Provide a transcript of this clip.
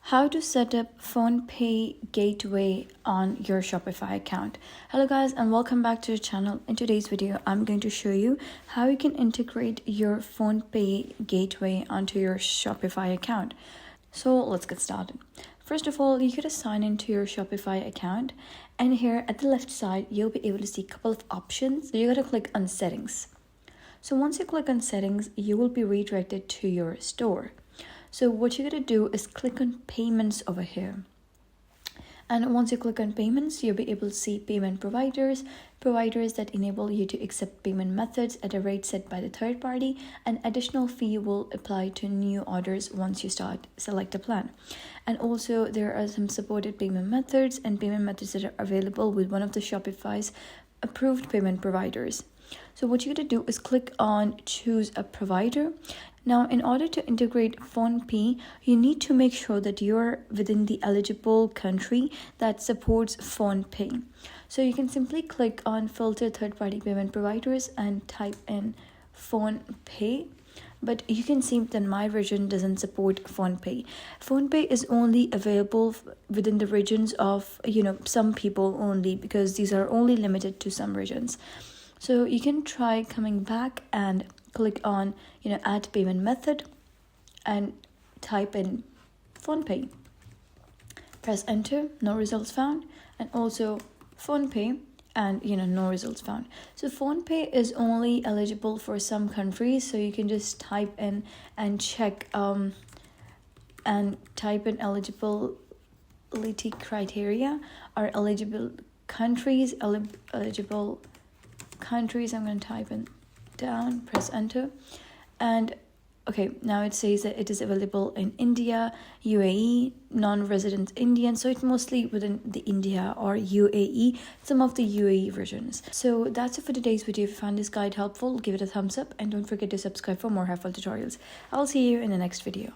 How to set up Phonepe Gateway on your Shopify account. Hello guys, and welcome back to the channel. In today's video, I'm going to show you how you can integrate your Phonepe Gateway onto your Shopify account. So let's get started. First of all, you gotta sign into your Shopify account, and here at the left side, you'll be able to see a couple of options. So you gotta click on settings. So once you click on settings, you will be redirected to your store. So what you're going to do is click on payments over here. And once you click on payments, you'll be able to see payment providers that enable you to accept payment methods at a rate set by the third party. An additional fee will apply to new orders once you select a plan. And also there are some supported payment methods and payment methods that are available with one of the Shopify's approved payment providers. So what you're going to do is click on choose a provider. Now, in order to integrate Phonepe, you need to make sure that you're within the eligible country that supports Phonepe. So you can simply click on filter third-party payment providers and type in Phonepe. But you can see that my region doesn't support Phonepe. Phonepe is only available within the regions of, some people only, because these are only limited to some regions. So you can try coming back and click on, add payment method and type in Phonepe. Press enter, no results found, and also Phonepe and, no results found. So Phonepe is only eligible for some countries, so you can just type in and check and type in eligibility criteria or eligible countries. I'm going to type in down, press enter, and okay, now it says that it is available in India, UAE, non-resident Indian, so it's mostly within the India or UAE, some of the UAE regions. So that's it for today's video. If you found this guide helpful, give it a thumbs up and don't forget to subscribe for more helpful tutorials. I'll see you in the next video.